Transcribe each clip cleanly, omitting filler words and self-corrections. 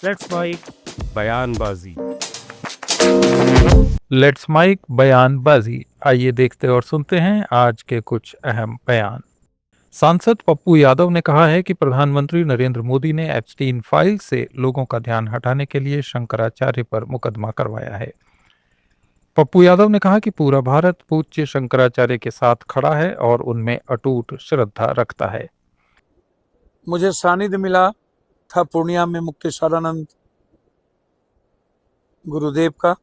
Let's mic बयानबाजी। Let's mic बयानबाजी। आइए देखते और सुनते हैं आज के कुछ अहम बयान। सांसद पप्पू यादव ने कहा है कि प्रधानमंत्री नरेंद्र मोदी ने एप्स्टीन फाइल से लोगों का ध्यान हटाने के लिए शंकराचार्य पर मुकदमा करवाया है। पप्पू यादव ने कहा कि पूरा भारत पूज्य शंकराचार्य के साथ खड़ा है और उनमें अटूट श्रद्धा रखता है। मुझे सानिध्य मिला था पूर्णिया में मुक्तेश्वरानंद गुरुदेव का,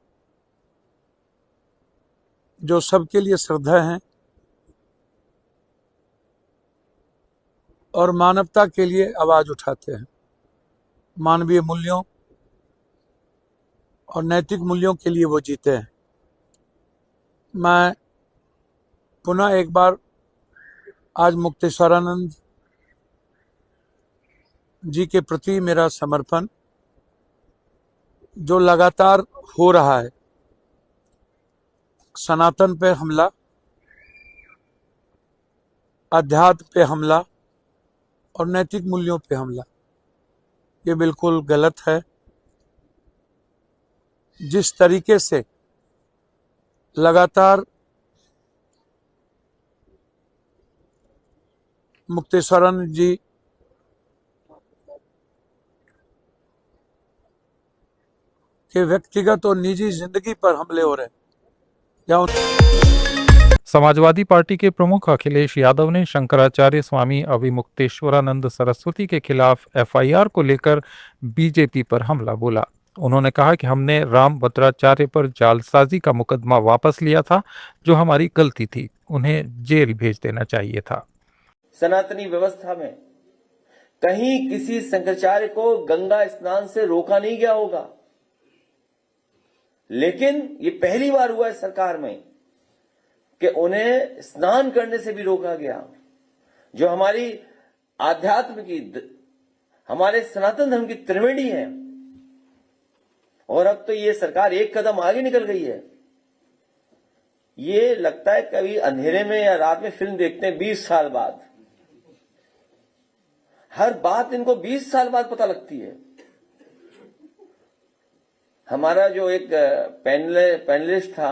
जो सबके लिए श्रद्धा है और मानवता के लिए आवाज उठाते हैं। मानवीय मूल्यों और नैतिक मूल्यों के लिए वो जीते हैं। मैं पुनः एक बार आज मुक्तेश्वरानंद जी के प्रति मेरा समर्पण, जो लगातार हो रहा है, सनातन पे हमला, अध्यात्म पे हमला और नैतिक मूल्यों पे हमला, ये बिल्कुल गलत है। जिस तरीके से लगातार मुक्तेश्वरानंद जी के व्यक्तिगत और निजी जिंदगी पर हमले हो रहे हैं, समाजवादी पार्टी के प्रमुख अखिलेश यादव ने शंकराचार्य स्वामी अभिमुक्तेश्वरानंद सरस्वती के खिलाफ एफआईआर को लेकर बीजेपी पर हमला बोला। उन्होंने कहा कि हमने राम भद्राचार्य पर जालसाजी का मुकदमा वापस लिया था, जो हमारी गलती थी। उन्हें जेल भेज देना चाहिए था। सनातनी व्यवस्था में कहीं किसी शंकराचार्य को गंगा स्नान से रोका नहीं गया होगा, लेकिन ये पहली बार हुआ है सरकार में कि उन्हें स्नान करने से भी रोका गया, जो हमारी आध्यात्म की, हमारे सनातन धर्म की त्रिवेणी है। और अब तो ये सरकार एक कदम आगे निकल गई है। ये लगता है कभी अंधेरे में या रात में फिल्म देखते हैं 20 साल बाद, हर बात इनको 20 साल बाद पता लगती है। हमारा जो एक पैनलिस्ट था,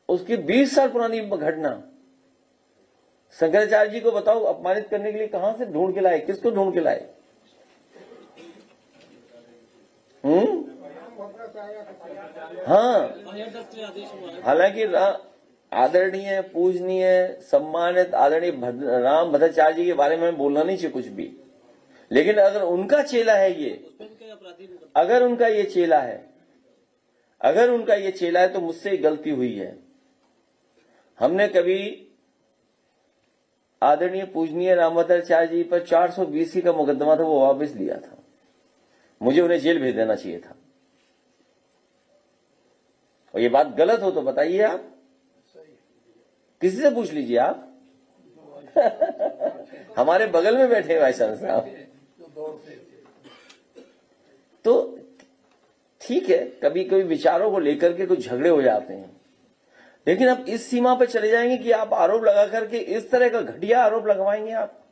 उसकी 20 साल पुरानी घटना, शंकराचार्य जी को बताओ अपमानित करने के लिए कहां से ढूंढ के लाए, किसको ढूंढ के लाए? हाँ, हालांकि आदरणीय, पूजनीय, सम्मानित आदरणीय राम भद्राचार्य जी के बारे में बोलना नहीं चाहिए कुछ भी, लेकिन अगर उनका चेला है ये, अगर उनका ये चेला है तो मुझसे ही गलती हुई है। हमने कभी आदरणीय पूजनीय राम भद्राचार्य जी पर 420 का मुकदमा था, वो वापस लिया था। मुझे उन्हें जेल भेज देना चाहिए था। और ये बात गलत हो तो बताइए आप, किसी से पूछ लीजिए आप। हमारे बगल में बैठे भाई साहब। तो ठीक है, कभी कभी विचारों को लेकर के कुछ झगड़े हो जाते हैं, लेकिन अब इस सीमा पर चले जाएंगे कि आप आरोप लगा करके इस तरह का घटिया आरोप लगवाएंगे आप।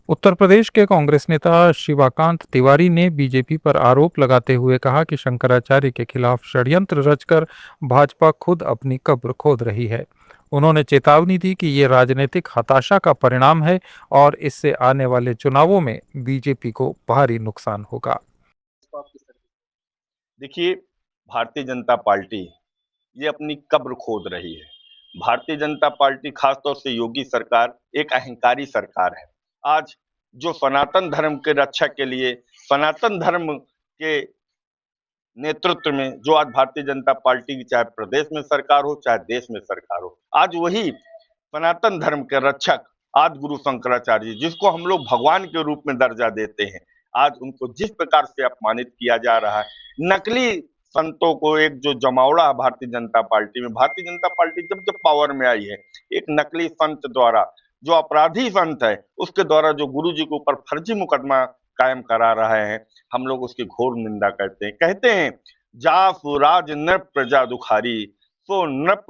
उत्तर प्रदेश के कांग्रेस नेता शिवाकांत तिवारी ने बीजेपी पर आरोप लगाते हुए कहा कि शंकराचार्य के खिलाफ षड्यंत्र रचकर भाजपा खुद अपनी कब्र खोद रही है। उन्होंने चेतावनी दी कि ये राजनीतिक हताशा का परिणाम है और इससे आने वाले चुनावों में बीजेपी को भारी नुकसान होगा। देखिए, भारतीय जनता पार्टी ये अपनी कब्र खोद रही है। भारतीय जनता पार्टी, खासतौर से योगी सरकार, एक अहंकारी सरकार है। आज जो सनातन धर्म के रक्षा के लिए, सनातन धर्म के नेतृत्व में जो आज भारतीय जनता पार्टी की, चाहे प्रदेश में सरकार हो चाहे देश में सरकार हो, आज वही सनातन धर्म के रक्षक आदि गुरु शंकराचार्य जी, जिसको हम लोग भगवान के रूप में दर्जा देते हैं, आज उनको जिस प्रकार से अपमानित किया जा रहा है, नकली संतों को, एक जो जमावड़ा है भारतीय जनता पार्टी में, भारतीय जनता पार्टी जब जब पावर में आई है, एक नकली संत द्वारा, जो अपराधी संत है, उसके द्वारा जो गुरु जी के ऊपर फर्जी मुकदमा कायम करा रहे हैं, हम लोग उसकी घोर निंदा करते हैं। कहते हैं, जासु राज नृप प्रजा दुखारी, सो नृप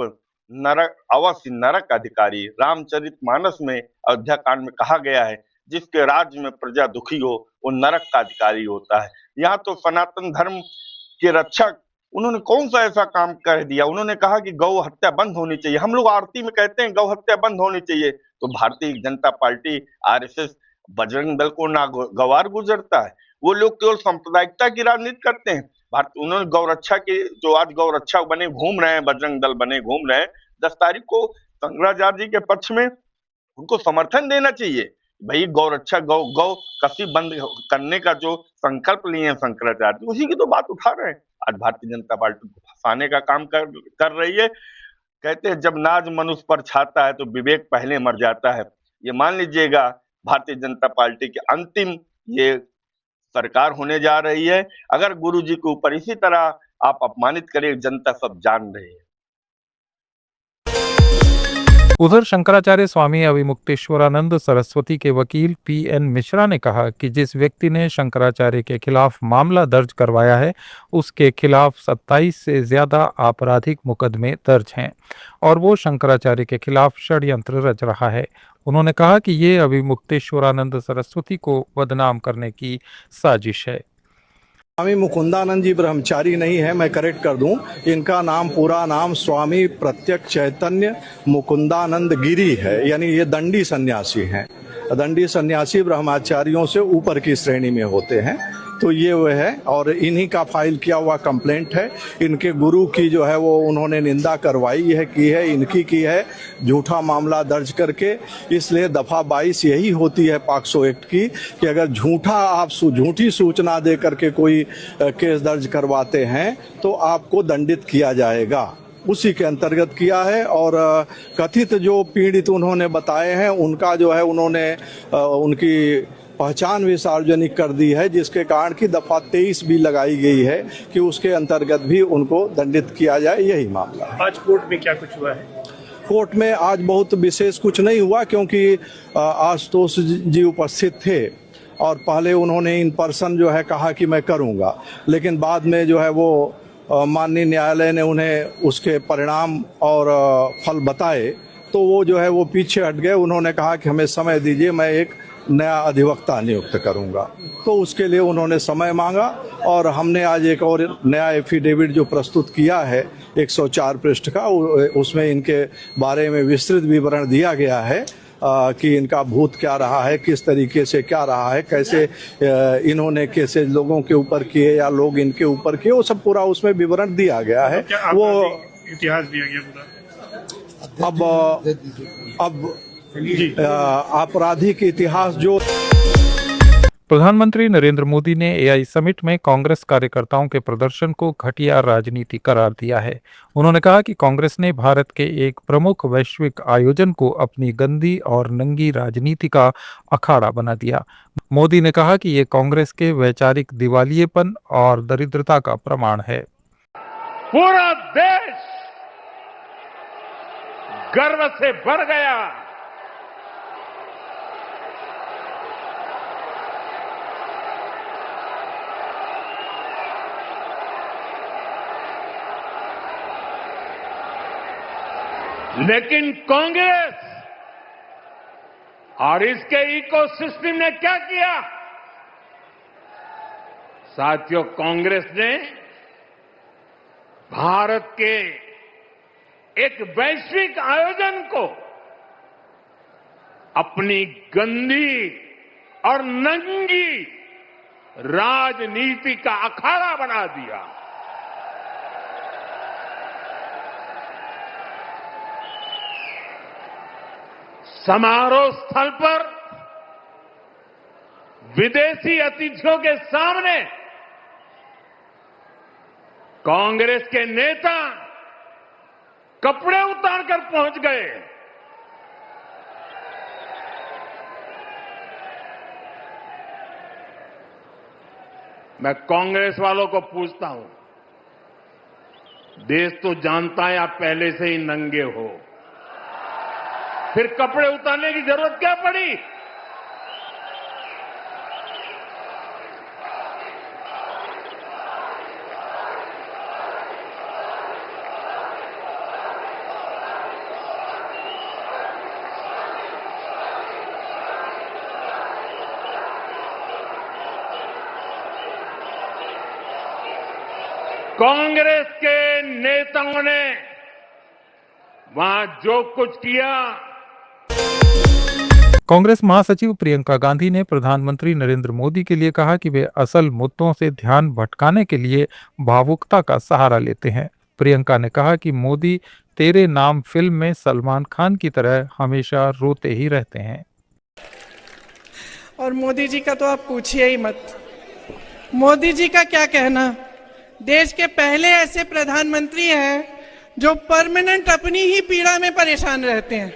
नरक अवश्य नरक अधिकारी। रामचरितमानस में अयोध्या कांड में कहा गया है, जिसके राज्य में प्रजा दुखी हो वो नरक का अधिकारी होता है। यहाँ तो सनातन धर्म के रक्षक उन्होंने कौन सा ऐसा काम कर दिया, उन्होंने कहा कि गौ हत्या बंद होनी चाहिए। हम लोग आरती में कहते हैं गौ हत्या बंद होनी चाहिए, तो भारतीय जनता पार्टी आरएसएस बजरंग दल को ना गवार गुजरता है। वो लोग केवल सांप्रदायिकता की राजनीति करते हैं। भारत उन्होंने गौरक्षा के जो आज गौरक्षक बने घूम रहे हैं, बजरंग दल बने घूम रहे हैं, 10 तारीख को शंकराचार्य जी के पक्ष में उनको समर्थन देना चाहिए। भाई गौरक्षा गौ गौ कसी बंद करने का जो संकल्प लिए हैं शंकराचार्य, उसी की तो बात उठा रहे हैं। आज भारतीय जनता पार्टी को फंसाने का काम कर रही है। कहते हैं जब नाज मनुष्य पर छाता है तो विवेक पहले मर जाता है। ये मान लीजिएगा भारतीय जनता पार्टी की अंतिम ये सरकार होने जा रही है। अगर गुरु जी के ऊपर इसी तरह आप अपमानित करें, जनता सब जान रही है। उधर शंकराचार्य स्वामी अविमुक्तेश्वरानंद सरस्वती के वकील पीएन मिश्रा ने कहा कि जिस व्यक्ति ने शंकराचार्य के खिलाफ मामला दर्ज करवाया है उसके खिलाफ 27 से ज्यादा आपराधिक मुकदमे दर्ज हैं और वो शंकराचार्य के खिलाफ षड्यंत्र रच रहा है। उन्होंने कहा कि ये अविमुक्तेश्वरानंद सरस्वती को बदनाम करने की साजिश है। स्वामी मुकुंदानंद जी ब्रह्मचारी नहीं है, मैं करेक्ट कर दूं, इनका नाम पूरा नाम स्वामी प्रत्यक्ष चैतन्य मुकुंदानंद गिरी है, यानी ये दंडी सन्यासी हैं। दंडी सन्यासी ब्रह्मचारियों से ऊपर की श्रेणी में होते हैं, तो ये वो है और इन्हीं का फाइल किया हुआ कंप्लेंट है। इनके गुरु की जो है वो उन्होंने निंदा करवाई है, की है, इनकी की है, झूठा मामला दर्ज करके। इसलिए दफा 22 यही होती है पॉक्सो एक्ट की कि अगर झूठी सूचना दे करके कोई केस दर्ज करवाते हैं तो आपको दंडित किया जाएगा। उसी के अंतर्गत किया है और कथित जो पीड़ित उन्होंने बताए हैं उनका जो है उन्होंने उनकी पहचान भी सार्वजनिक कर दी है, जिसके कारण की दफा 23 भी लगाई गई है कि उसके अंतर्गत भी उनको दंडित किया जाए। यही मामला। आज कोर्ट में क्या कुछ हुआ है? कोर्ट में आज बहुत विशेष कुछ नहीं हुआ क्योंकि आशुतोष जी उपस्थित थे और पहले उन्होंने इन पर्सन जो है कहा कि मैं करूंगा, लेकिन बाद में जो है वो माननीय न्यायालय ने उन्हें उसके परिणाम और फल बताए तो वो जो है वो पीछे हट गए। उन्होंने कहा कि हमें समय दीजिए, मैं एक नया अधिवक्ता नियुक्त करूंगा, तो उसके लिए उन्होंने समय मांगा और हमने आज एक और नया एफिडेविट जो प्रस्तुत किया है 104 पृष्ठ का, उसमें इनके बारे में विस्तृत विवरण दिया गया है कि इनका भूत क्या रहा है, किस तरीके से क्या रहा है, कैसे इन्होंने कैसे लोगों के ऊपर किए या लोग इनके ऊपर किए, वो सब पूरा उसमें विवरण दिया गया है। वो इतिहास दिया गया पूरा। अब आपराधिक इतिहास जो प्रधानमंत्री नरेंद्र मोदी ने एआई समिट में कांग्रेस कार्यकर्ताओं के प्रदर्शन को घटिया राजनीति करार दिया है। उन्होंने कहा कि कांग्रेस ने भारत के एक प्रमुख वैश्विक आयोजन को अपनी गंदी और नंगी राजनीति का अखाड़ा बना दिया। मोदी ने कहा कि ये कांग्रेस के वैचारिक दिवालियेपन और दरिद्रता का प्रमाण है। पूरा देश गर्व से भर गया। लेकिन कांग्रेस और इसके इकोसिस्टम ने क्या किया? साथियों, कांग्रेस ने भारत के एक वैश्विक आयोजन को अपनी गंदी और नंगी राजनीति का अखाड़ा बना दिया। समारोह स्थल पर विदेशी अतिथियों के सामने कांग्रेस के नेता कपड़े उतारकर पहुंच गए। मैं कांग्रेस वालों को पूछता हूं, देश तो जानता है आप पहले से ही नंगे हो, फिर कपड़े उतारने की जरूरत क्या पड़ी? कांग्रेस के नेताओं ने वहां जो कुछ किया, कांग्रेस महासचिव प्रियंका गांधी ने प्रधानमंत्री नरेंद्र मोदी के लिए कहा कि वे असल मुद्दों से ध्यान भटकाने के लिए भावुकता का सहारा लेते हैं। प्रियंका ने कहा कि मोदी तेरे नाम फिल्म में सलमान खान की तरह हमेशा रोते ही रहते हैं। और मोदी जी का तो आप पूछिए ही मत। मोदी जी का क्या कहना, देश के पहले ऐसे प्रधानमंत्री हैं जो परमानेंट अपनी ही पीड़ा में परेशान रहते हैं।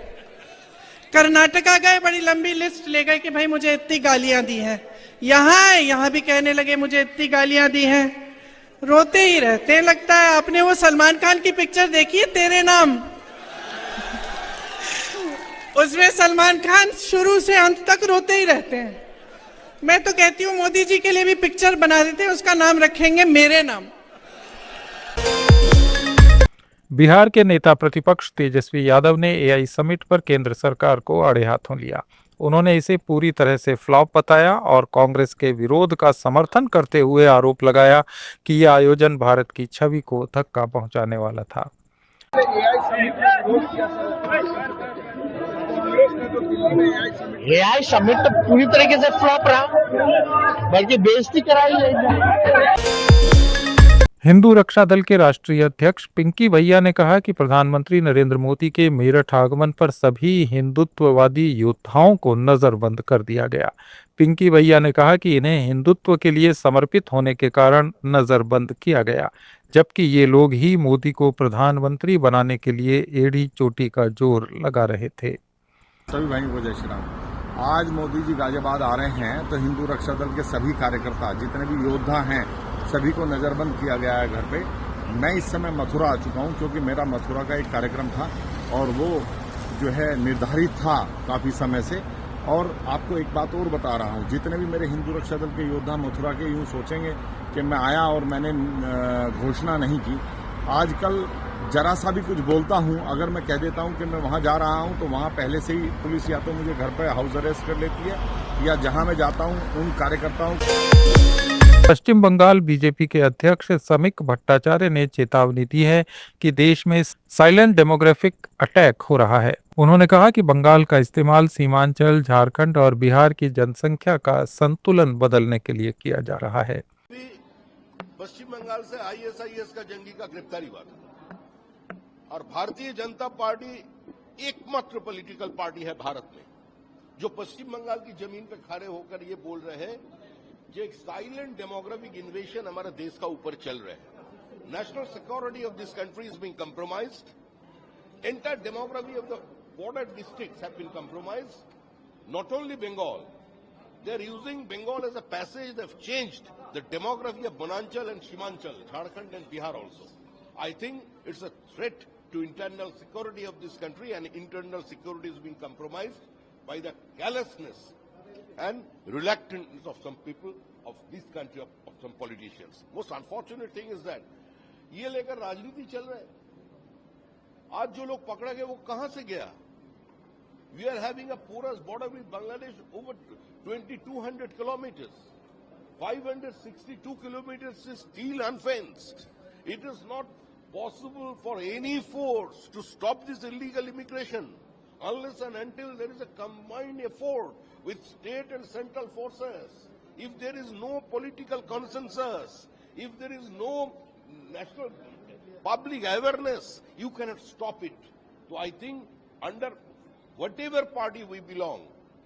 कर्नाटका गए, बड़ी लंबी लिस्ट ले गए कि भाई मुझे इतनी गालियां दी हैं, यहाँ भी कहने लगे मुझे इतनी गालियां दी हैं, रोते ही रहते हैं। लगता है आपने वो सलमान खान की पिक्चर देखी है तेरे नाम, उसमें सलमान खान शुरू से अंत तक रोते ही रहते हैं। मैं तो कहती हूँ मोदी जी के लिए भी पिक्चर बना देते हैं, उसका नाम रखेंगे मेरे नाम। बिहार के नेता प्रतिपक्ष तेजस्वी यादव ने एआई समिट पर केंद्र सरकार को आड़े हाथों लिया। उन्होंने इसे पूरी तरह से फ्लॉप बताया और कांग्रेस के विरोध का समर्थन करते हुए आरोप लगाया कि यह आयोजन भारत की छवि को धक्का पहुंचाने वाला था। एआई समिट तो पूरी तरीके से फ्लॉप रहा, बल्कि बेइज्जती कराई है। हिंदू रक्षा दल के राष्ट्रीय अध्यक्ष पिंकी भैया ने कहा कि प्रधानमंत्री नरेंद्र मोदी के मेरठ आगमन पर सभी हिंदुत्ववादी योद्धाओं को नजरबंद कर दिया गया। पिंकी भैया ने कहा कि इन्हें हिंदुत्व के लिए समर्पित होने के कारण नजरबंद किया गया, जबकि ये लोग ही मोदी को प्रधानमंत्री बनाने के लिए एड़ी चोटी का जोर लगा रहे थे। सभी भाइयों को जय श्री राम। आज मोदी जी गाजियाबाद आ रहे हैं तो हिंदू रक्षा दल के सभी कार्यकर्ता, जितने भी योद्धा हैं, सभी को नजरबंद किया गया है घर पे। मैं इस समय मथुरा आ चुका हूं क्योंकि मेरा मथुरा का एक कार्यक्रम था और वो जो है निर्धारित था काफी समय से। और आपको एक बात और बता रहा हूं, जितने भी मेरे हिंदू रक्षा दल के योद्धा मथुरा के यूं सोचेंगे कि मैं आया और मैंने घोषणा नहीं की। आजकल जरा सा भी कुछ बोलता हूं, अगर मैं कह देता हूं कि मैं वहां जा रहा हूं तो वहां पहले से ही पुलिस या तो मुझे घर पर हाउस अरेस्ट कर लेती है या जहां मैं जाता हूं उन कार्यकर्ताओं। पश्चिम बंगाल बीजेपी के अध्यक्ष समीक भट्टाचार्य ने चेतावनी दी है कि देश में साइलेंट डेमोग्राफिक अटैक हो रहा है। उन्होंने कहा कि बंगाल का इस्तेमाल सीमांचल, झारखंड और बिहार की जनसंख्या का संतुलन बदलने के लिए किया जा रहा है। पश्चिम बंगाल से आईएसआईएस का जंगी का गिरफ्तारी हुआ था और भारतीय जनता पार्टी एकमात्र पॉलिटिकल पार्टी है भारत में जो पश्चिम बंगाल की जमीन पर खड़े होकर ये बोल रहे हैं कि एक साइलेंट डेमोग्राफिक इन्वेशन हमारे देश का ऊपर चल रहा है। National security of this country is being compromised, entire demography of the border districts have been compromised. Not only Bengal, they are using Bengal as a passage. They have changed the demography of Bonanchal and Shimanchal, Jharkhand and Bihar also. I think it's a threat to internal security of this country, and internal security is being compromised by the callousness and reluctance of some people of this country, of some politicians. Most unfortunate thing is that ये लेकर राजनीति चल रहा है। आज जो लोग पकड़ा गए वो कहां से गया? We are having a porous border with Bangladesh over 2,200 kilometers. 562 kilometers is still unfenced. It is not possible for any force to stop this illegal immigration unless and until there is a combined effort with state and central forces. If there is no political consensus, if there is no national public awareness, you cannot stop it. So I think under whatever party we belong,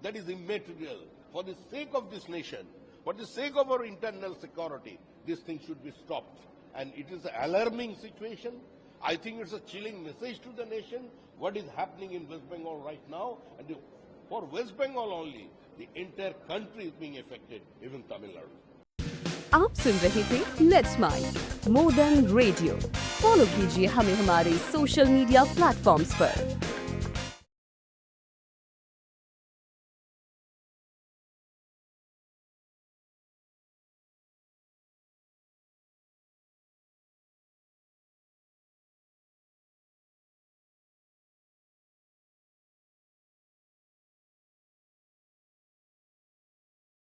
that is immaterial. For the sake of this nation, for the sake of our internal security, this thing should be stopped. And it is an alarming situation. I think it's a chilling message to the nation, what is happening in West Bengal right now. And for West Bengal only, the entire country is being affected, even Tamil Nadu. आप सुन रहे थे let's mind more than radio. Follow कीजिए हमें हमारे social media platforms पर।